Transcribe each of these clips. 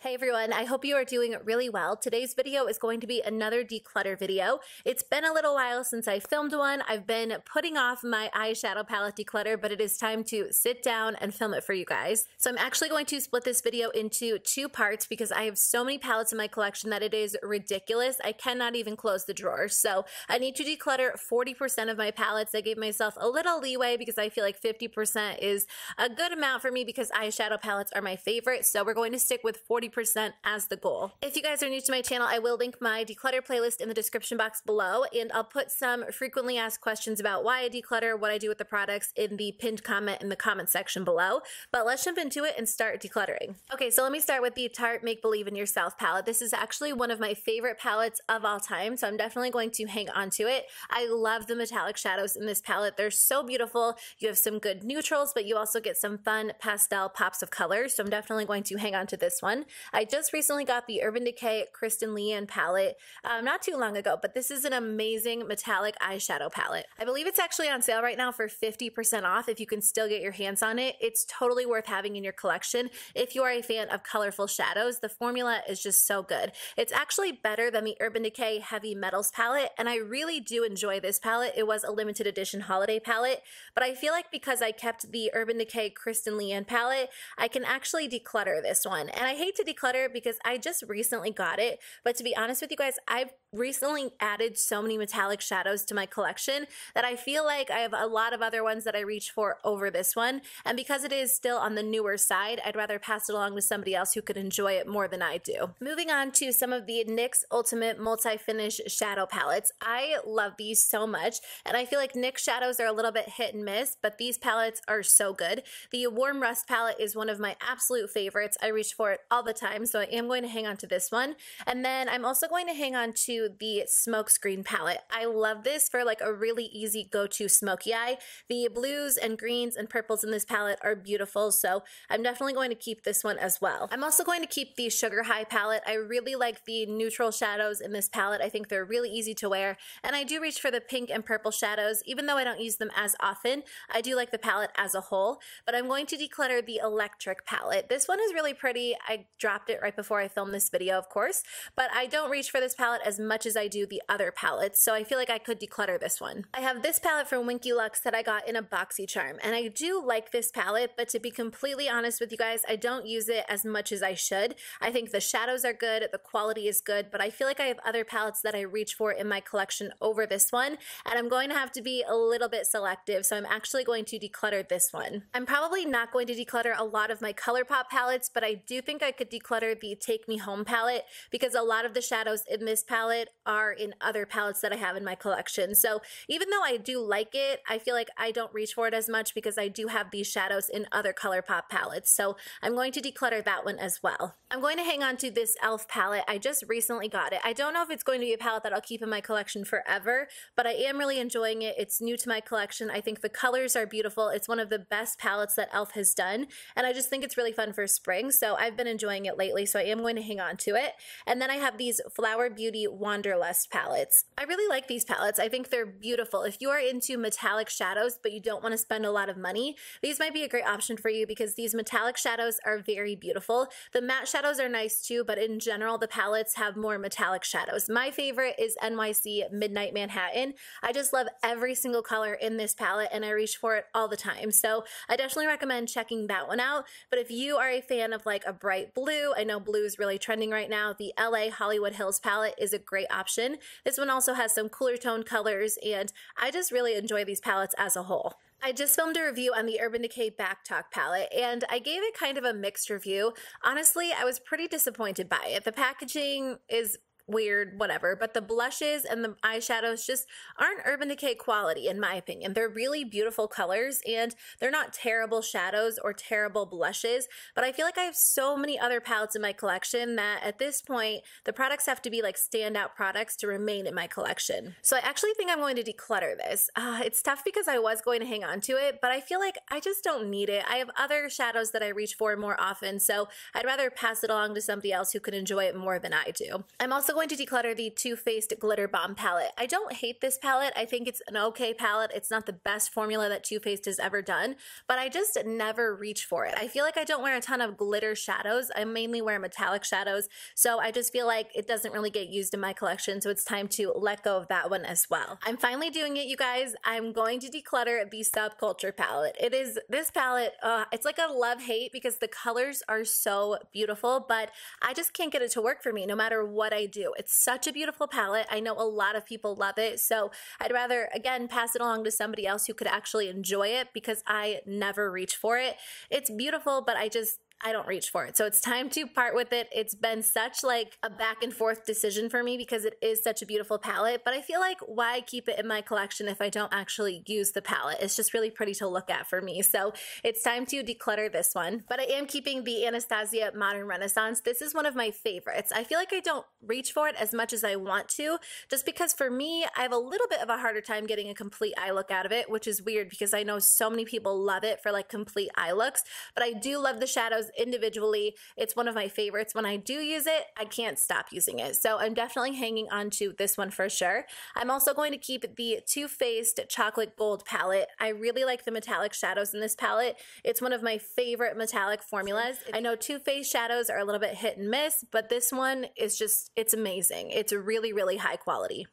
Hey everyone, I hope you are doing really well. Today's video is going to be another declutter video. It's been a little while since I filmed one. I've been putting off my eyeshadow palette declutter, but it is time to sit down and film it for you guys. So I'm actually going to split this video into two parts because I have so many palettes in my collection that it is ridiculous. I cannot even close the drawers. So I need to declutter 40% of my palettes. I gave myself a little leeway because I feel like 50% is a good amount for me because eyeshadow palettes are my favorite. So we're going to stick with 40% as the goal. If you guys are new to my channel, I will link my declutter playlist in the description box below, and I'll put some frequently asked questions about why I declutter, what I do with the products in the pinned comment in the comment section below. But let's jump into it and start decluttering. Okay, so let me start with the Tarte Make Believe in Yourself palette. This is actually one of my favorite palettes of all time, so I'm definitely going to hang on to it. I love the metallic shadows in this palette. They're so beautiful. You have some good neutrals, but you also get some fun pastel pops of color, so I'm definitely going to hang on to this one. I just recently got the Urban Decay Kristen Leanne palette not too long ago, but this is an amazing metallic eyeshadow palette. I believe it's actually on sale right now for 50% off if you can still get your hands on it. It's totally worth having in your collection if you are a fan of colorful shadows. The formula is just so good. It's actually better than the Urban Decay Heavy Metals palette, and I really do enjoy this palette. It was a limited edition holiday palette, but I feel like because I kept the Urban Decay Kristen Leanne palette, I can actually declutter this one. And I hate to declutter because I just recently got it, but to be honest with you guys, I've recently added so many metallic shadows to my collection that I feel like I have a lot of other ones that I reach for over this one, and because it is still on the newer side, I'd rather pass it along to somebody else who could enjoy it more than I do. Moving on to some of the NYX Ultimate Multi-Finish Shadow Palettes. I love these so much, and I feel like NYX shadows are a little bit hit and miss, but these palettes are so good. The Warm Rust palette is one of my absolute favorites. I reach for it all the time, so I am going to hang on to this one. And then I'm also going to hang on to the Smokescreen palette. I love this for like a really easy go-to smoky eye. The blues and greens and purples in this palette are beautiful, so I'm definitely going to keep this one as well. I'm also going to keep the Sugar High palette. I really like the neutral shadows in this palette. I think they're really easy to wear, and I do reach for the pink and purple shadows. Even though I don't use them as often, I do like the palette as a whole, but I'm going to declutter the Electric palette. This one is really pretty. I dropped it right before I filmed this video, of course, but I don't reach for this palette as much as I do the other palettes, so I feel like I could declutter this one. I have this palette from Winky Luxe that I got in a BOXYCHARM, and I do like this palette, but to be completely honest with you guys, I don't use it as much as I should. I think the shadows are good, the quality is good, but I feel like I have other palettes that I reach for in my collection over this one, and I'm going to have to be a little bit selective, so I'm actually going to declutter this one. I'm probably not going to declutter a lot of my ColourPop palettes, but I do think I could declutter the Take Me Home palette because a lot of the shadows in this palette are in other palettes that I have in my collection. So even though I do like it, I feel like I don't reach for it as much because I do have these shadows in other ColourPop palettes. So I'm going to declutter that one as well. I'm going to hang on to this e.l.f. palette. I just recently got it. I don't know if it's going to be a palette that I'll keep in my collection forever, but I am really enjoying it. It's new to my collection. I think the colors are beautiful. It's one of the best palettes that e.l.f. has done, and I just think it's really fun for spring, so I've been enjoying it lately, so I am going to hang on to it. And then I have these Flower Beauty Wanderlust palettes. I really like these palettes. I think they're beautiful. If you are into metallic shadows but you don't want to spend a lot of money, these might be a great option for you because these metallic shadows are very beautiful. The matte shadows are nice too, but in general the palettes have more metallic shadows. My favorite is NYC Midnight Manhattan. I just love every single color in this palette and I reach for it all the time, so I definitely recommend checking that one out. But if you are a fan of like a bright blue, I know blue is really trending right now, the LA Hollywood Hills palette is a great option. This one also has some cooler tone colors, and I just really enjoy these palettes as a whole. I just filmed a review on the Urban Decay Backtalk palette, and I gave it kind of a mixed review. Honestly, I was pretty disappointed by it. The packaging is weird, whatever, but the blushes and the eyeshadows just aren't Urban Decay quality in my opinion. They're really beautiful colors and they're not terrible shadows or terrible blushes, but I feel like I have so many other palettes in my collection that at this point the products have to be like standout products to remain in my collection. So I actually think I'm going to declutter this. It's tough because I was going to hang on to it, but I feel like I just don't need it. I have other shadows that I reach for more often, so I'd rather pass it along to somebody else who can enjoy it more than I do. I'm also going to declutter the Too Faced Glitter Bomb palette. I don't hate this palette. I think it's an okay palette. It's not the best formula that Too Faced has ever done, but I just never reach for it. I feel like I don't wear a ton of glitter shadows. I mainly wear metallic shadows, so I just feel like it doesn't really get used in my collection, so it's time to let go of that one as well. I'm finally doing it, you guys. I'm going to declutter the Subculture palette. This palette, it's like a love-hate because the colors are so beautiful, but I just can't get it to work for me no matter what I do. It's such a beautiful palette. I know a lot of people love it, so I'd rather, again, pass it along to somebody else who could actually enjoy it because I never reach for it. It's beautiful, but I don't reach for it. So it's time to part with it. It's been such like a back and forth decision for me because it is such a beautiful palette, but I feel like why keep it in my collection if I don't actually use the palette? It's just really pretty to look at for me. So it's time to declutter this one, but I am keeping the Anastasia Modern Renaissance. This is one of my favorites. I feel like I don't reach for it as much as I want to, just because for me, I have a little bit of a harder time getting a complete eye look out of it, which is weird because I know so many people love it for like complete eye looks, but I do love the shadows individually. It's one of my favorites. When I do use it, I can't stop using it. So I'm definitely hanging on to this one for sure. I'm also going to keep the Too Faced Chocolate Gold palette. I really like the metallic shadows in this palette. It's one of my favorite metallic formulas. I know Too Faced shadows are a little bit hit and miss, but this one is just, it's amazing. It's really, really high quality.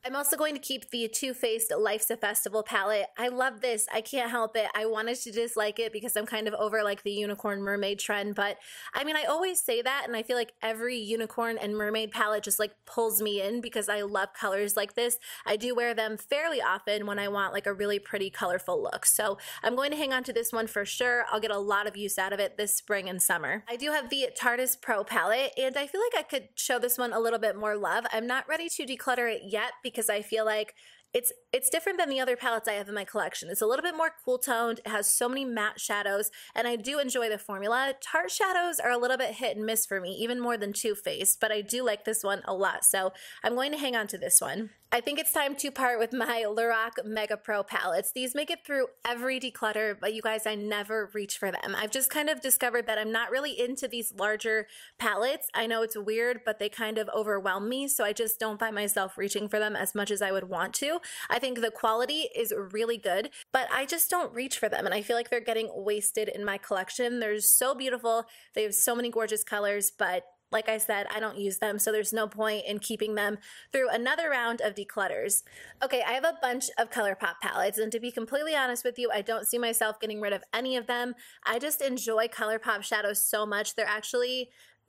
I'm also going to keep the Too Faced Life's a Festival palette. I love this. I can't help it. I wanted to dislike it because I'm kind of over like the unicorn mermaid trend, but I mean, I always say that, and I feel like every unicorn and mermaid palette just like pulls me in because I love colors like this. I do wear them fairly often when I want like a really pretty colorful look. So I'm going to hang on to this one for sure. I'll get a lot of use out of it this spring and summer. I do have the TARTEIST Pro palette, and I feel like I could show this one a little bit more love. I'm not ready to declutter it yet because I feel like it's different than the other palettes I have in my collection. It's a little bit more cool toned. It has so many matte shadows, and I do enjoy the formula. Tarte shadows are a little bit hit and miss for me, even more than Too Faced, but I do like this one a lot, so I'm going to hang on to this one. I think it's time to part with my LORAC Mega Pro palettes. These make it through every declutter, but you guys, I never reach for them. I've just kind of discovered that I'm not really into these larger palettes. I know it's weird, but they kind of overwhelm me, so I just don't find myself reaching for them as much as I would want to. I think the quality is really good, but I just don't reach for them, and I feel like they're getting wasted in my collection. They're so beautiful. They have so many gorgeous colors, but like I said, I don't use them, so there's no point in keeping them through another round of declutters. Okay, I have a bunch of ColourPop palettes, and to be completely honest with you, I don't see myself getting rid of any of them. I just enjoy ColourPop shadows so much.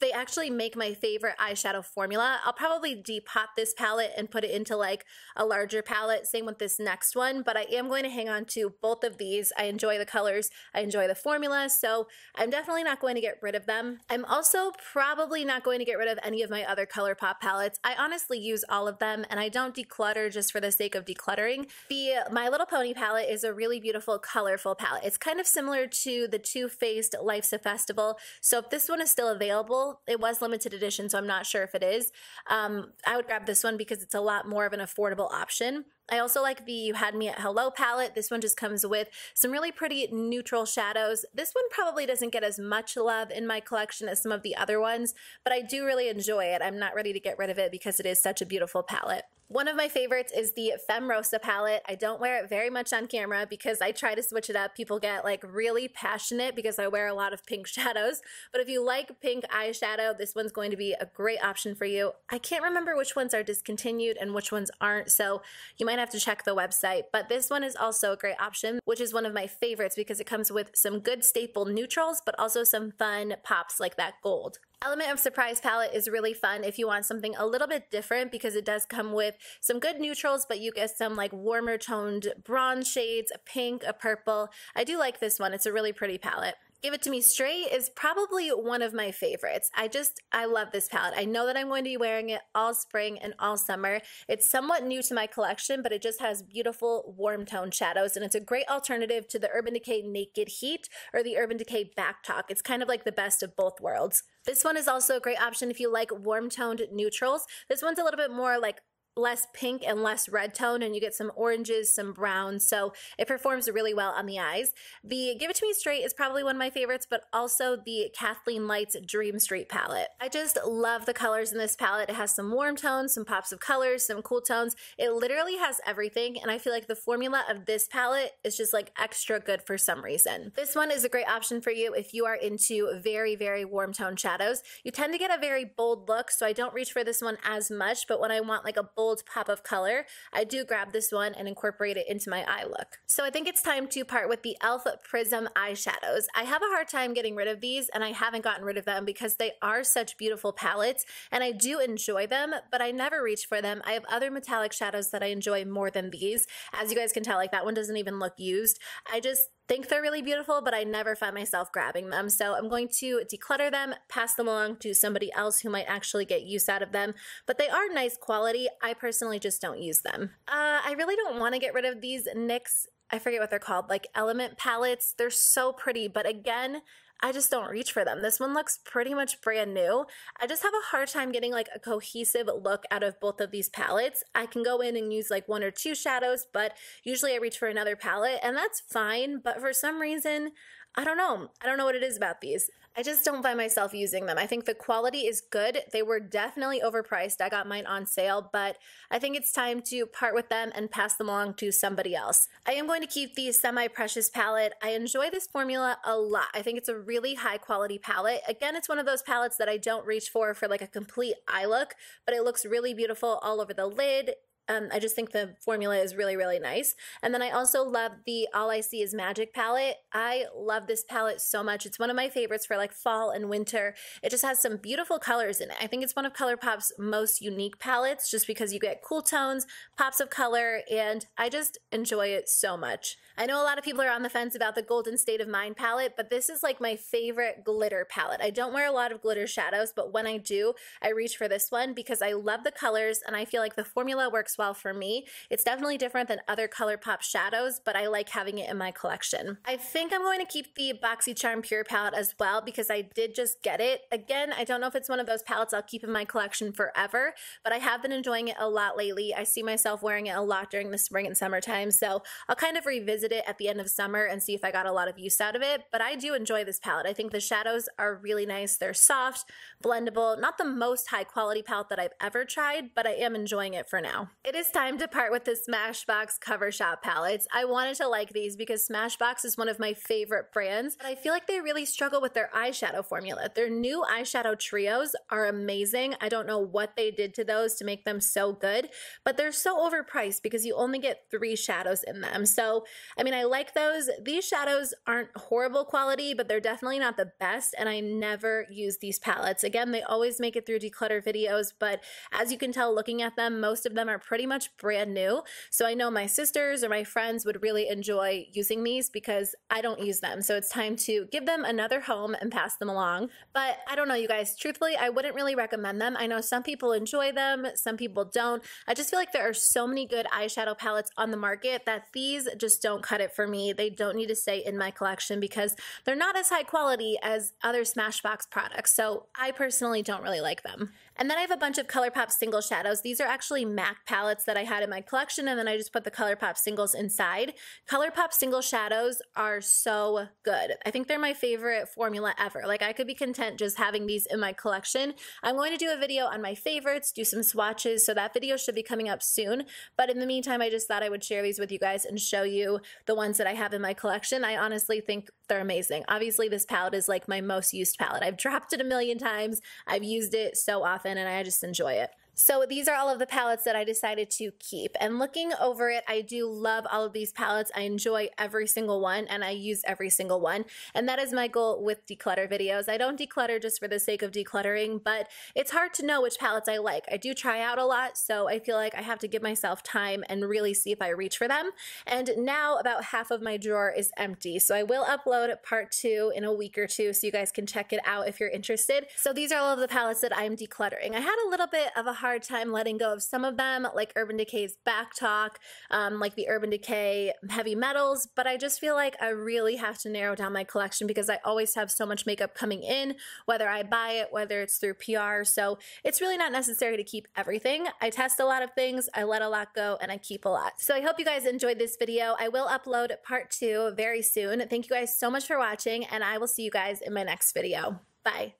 They actually make my favorite eyeshadow formula. I'll probably depot this palette and put it into like a larger palette. Same with this next one, but I am going to hang on to both of these. I enjoy the colors. I enjoy the formula, so I'm definitely not going to get rid of them. I'm also probably not going to get rid of any of my other ColourPop palettes. I honestly use all of them, and I don't declutter just for the sake of decluttering. The My Little Pony palette is a really beautiful, colorful palette. It's kind of similar to the Too Faced Life's a Festival, so if this one is still available, it was limited edition, so I'm not sure if it is. I would grab this one because it's a lot more of an affordable option. I also like the You Had Me at Hello palette. This one just comes with some really pretty neutral shadows. This one probably doesn't get as much love in my collection as some of the other ones, but I do really enjoy it. I'm not ready to get rid of it because it is such a beautiful palette. One of my favorites is the Femme Rosa palette. I don't wear it very much on camera because I try to switch it up. People get like really passionate because I wear a lot of pink shadows, but if you like pink eyeshadow, this one's going to be a great option for you. I can't remember which ones are discontinued and which ones aren't, so you might have to check the website, but this one is also a great option, which is one of my favorites because it comes with some good staple neutrals, but also some fun pops like that gold. Element of Surprise palette is really fun if you want something a little bit different because it does come with some good neutrals, but you get some like warmer toned bronze shades, a pink, a purple. I do like this one. It's a really pretty palette. Give It To Me Straight is probably one of my favorites. I love this palette. I know that I'm going to be wearing it all spring and all summer. It's somewhat new to my collection, but it just has beautiful warm tone shadows, and it's a great alternative to the Urban Decay Naked Heat or the Urban Decay Backtalk. It's kind of like the best of both worlds. This one is also a great option if you like warm toned neutrals. This one's a little bit more like less pink and less red tone, and you get some oranges, some browns, so it performs really well on the eyes. The Give It To Me Straight is probably one of my favorites, but also the Kathleen Lights Dream Street palette. I just love the colors in this palette. It has some warm tones, some pops of colors, some cool tones. It literally has everything, and I feel like the formula of this palette is just like extra good for some reason. This one is a great option for you if you are into very, very warm tone shadows. You tend to get a very bold look, so I don't reach for this one as much, but when I want like a bold pop of color, I do grab this one and incorporate it into my eye look. So I think it's time to part with the e.l.f. Prism eyeshadows. I have a hard time getting rid of these, and I haven't gotten rid of them because they are such beautiful palettes, and I do enjoy them, but I never reach for them. I have other metallic shadows that I enjoy more than these. As you guys can tell, like that one doesn't even look used. I just think they're really beautiful, but I never find myself grabbing them. So I'm going to declutter them, pass them along to somebody else who might actually get use out of them. But they are nice quality. I personally just don't use them. I really don't want to get rid of these NYX, I forget what they're called, like Element palettes. They're so pretty, but again, I just don't reach for them. This one looks pretty much brand new. I just have a hard time getting like a cohesive look out of both of these palettes. I can go in and use like one or two shadows, but usually I reach for another palette, and that's fine. But for some reason, I don't know. I don't know what it is about these. I just don't find myself using them. I think the quality is good. They were definitely overpriced. I got mine on sale, but I think it's time to part with them and pass them along to somebody else. I am going to keep the Semi-Precious palette. I enjoy this formula a lot. I think it's a really high quality palette. Again, it's one of those palettes that I don't reach for like a complete eye look, but it looks really beautiful all over the lid. I just think the formula is really, really nice. And then I also love the All I See Is Magic palette. I love this palette so much. It's one of my favorites for like fall and winter. It just has some beautiful colors in it. I think it's one of ColourPop's most unique palettes just because you get cool tones, pops of color, and I just enjoy it so much. I know a lot of people are on the fence about the Golden State of Mind palette, but this is like my favorite glitter palette. I don't wear a lot of glitter shadows, but when I do, I reach for this one because I love the colors and I feel like the formula works well for me. It's definitely different than other ColourPop shadows, but I like having it in my collection. I think I'm going to keep the BOXYCHARM Pure palette as well because I did just get it. Again, I don't know if it's one of those palettes I'll keep in my collection forever, but I have been enjoying it a lot lately. I see myself wearing it a lot during the spring and summertime, so I'll kind of revisit it at the end of summer and see if I got a lot of use out of it, but I do enjoy this palette. I think the shadows are really nice. They're soft, blendable, not the most high quality palette that I've ever tried, but I am enjoying it for now. It is time to part with the Smashbox Cover Shop palettes. I wanted to like these because Smashbox is one of my favorite brands, but I feel like they really struggle with their eyeshadow formula. Their new eyeshadow trios are amazing. I don't know what they did to those to make them so good, but they're so overpriced because you only get 3 shadows in them. So, I mean, I like those. These shadows aren't horrible quality, but they're definitely not the best, and I never use these palettes. Again, they always make it through declutter videos, but as you can tell looking at them, most of them are pretty much brand new. So I know my sisters or my friends would really enjoy using these because I don't use them. So it's time to give them another home and pass them along. But I don't know, you guys, truthfully, I wouldn't really recommend them. I know some people enjoy them, some people don't. I just feel like there are so many good eyeshadow palettes on the market that these just don't cut it for me. They don't need to stay in my collection because they're not as high quality as other Smashbox products. So I personally don't really like them. And then I have a bunch of ColourPop single shadows. These are actually MAC palettes that I had in my collection, and then I just put the ColourPop singles inside. ColourPop single shadows are so good. I think they're my favorite formula ever. Like, I could be content just having these in my collection. I'm going to do a video on my favorites, do some swatches, so that video should be coming up soon. But in the meantime, I just thought I would share these with you guys and show you the ones that I have in my collection. I honestly think they're amazing. Obviously, this palette is like my most used palette. I've dropped it a million times. I've used it so often, and I just enjoy it. So these are all of the palettes that I decided to keep. And looking over it, I do love all of these palettes. I enjoy every single one, and I use every single one. And that is my goal with declutter videos. I don't declutter just for the sake of decluttering, but it's hard to know which palettes I like. I do try out a lot, so I feel like I have to give myself time and really see if I reach for them. And now about half of my drawer is empty. So I will upload part 2 in a week or two so you guys can check it out if you're interested. So these are all of the palettes that I'm decluttering. I had a little bit of a hard hard time letting go of some of them, like Urban Decay's Backtalk, like the Urban Decay Heavy Metals, but I just feel like I really have to narrow down my collection because I always have so much makeup coming in, whether I buy it, whether it's through PR, so it's really not necessary to keep everything. I test a lot of things, I let a lot go, and I keep a lot. So I hope you guys enjoyed this video. I will upload part 2 very soon. Thank you guys so much for watching, and I will see you guys in my next video. Bye.